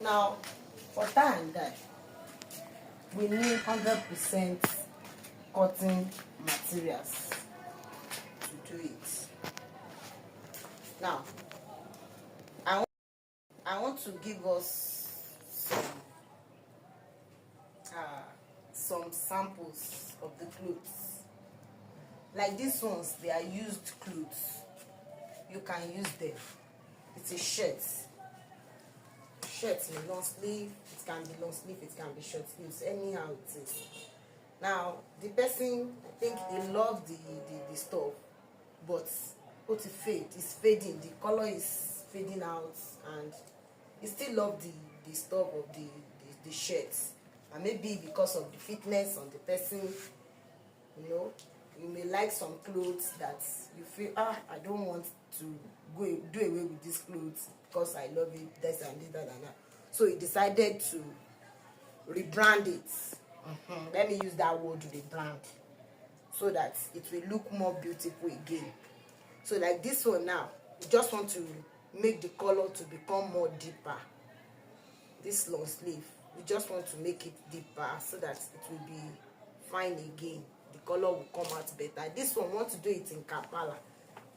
Now, for tie and dye, we need 100% cotton materials to do it. Now, I want to give us some samples of the clothes. Like these ones, they are used clothes. You can use them. It's a shirt. Shirt in long sleeve. It can be long sleeve. It can be short sleeves. Anyhow it is. Now the person, I think they love the stuff, but what to fade? It's fading. The color is fading out, and he still love the stuff of the shirts. And maybe because of the fitness on the person, you may like some clothes that you feel, I don't want to do away with these clothes because I love it, this and this, that and that. So he decided to rebrand it. Let me use that word, rebrand, so that it will look more beautiful again. So like this one now, you just want to make the color to become more deeper. This long sleeve, we just want to make it deeper so that it will be fine again. The color will come out better. This one, want to do it in Kampala.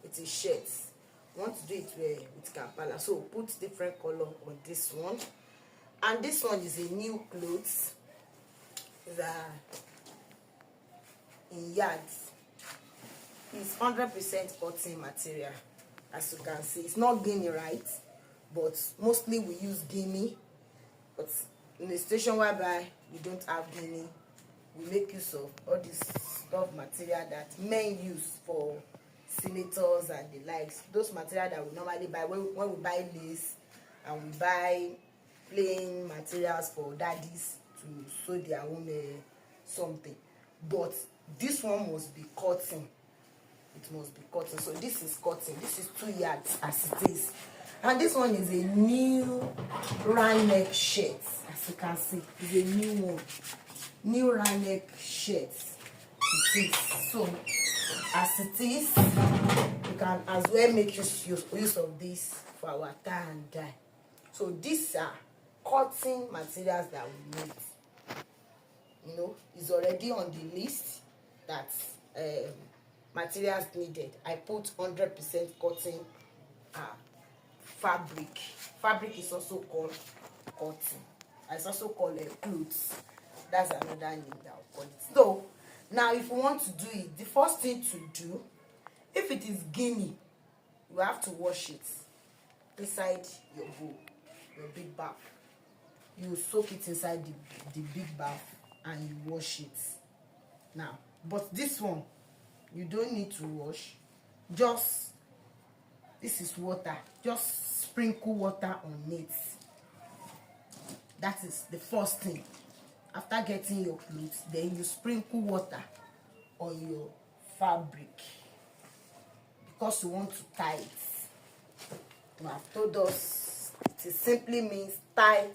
It is shirts. Want to do it with Kampala. So put different color on this one. And this one is a new clothes. In yards. It's 100% cotton material. As you can see, it's not Guinea, right? But mostly we use Guinea. But in a situation whereby we don't have Guinea, we make use of all this stuff material that men use for senators and the likes. Those material that we normally buy when we buy lace, and we buy plain materials for daddies to sew their own something. But this one must be cotton. It must be cotton. So this is cotton. This is 2 yards as it is. And this one is a new round neck shirt. As you can see, it's a new one. New round neck shirt. It is. So as it is, you can as well make use of this for our tie and dye. So these are cotton materials that we need. It's already on the list that materials needed. I put 100% cotton fabric. Fabric is also called cotton. It's also called clothes. That's another name that I'll call it. So now if you want to do it, the first thing to do, if it is Guinea, you have to wash it inside your bowl, your big bath. You soak it inside the big bath and you wash it. Now, but this one, you don't need to wash. Just, this is water. Just sprinkle water on it. That is the first thing. After getting your clothes, then you sprinkle water on your fabric because you want to tie it. Now, I've told us it simply means tie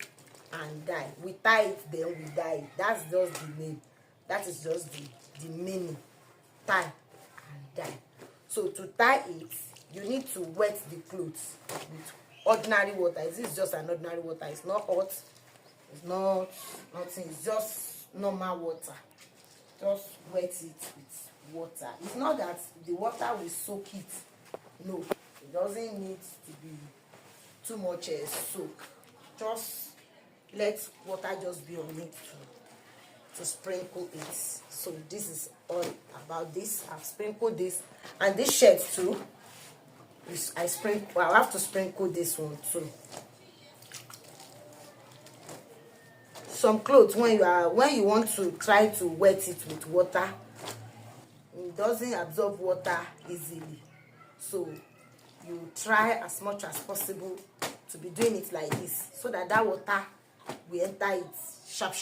and dye. We tie it, then we dye it. That's just the name. That is just the meaning. Tie and dye. So to tie it, you need to wet the clothes with ordinary water. This is just an ordinary water. It's not hot. It's not nothing. It's just normal water. Just wet it with water. It's not that the water will soak it. No, it doesn't need to be too much soak. Just let water just be on it to sprinkle it. So this is all about this. I've sprinkled this, and this shirt too. I have to sprinkle this one too. Some clothes, when you want to try to wet it with water, it doesn't absorb water easily. So you try as much as possible to be doing it like this, so that water will enter it sharp.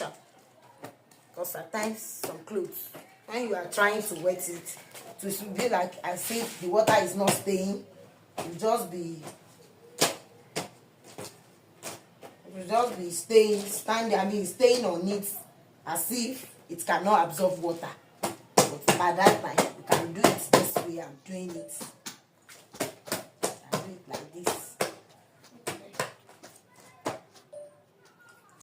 Because at times some clothes, when you are trying to wet it, it will be like as if the water is not staying. It will just be staying on it as if it cannot absorb water. But by that time, you can do it this way I'm doing it.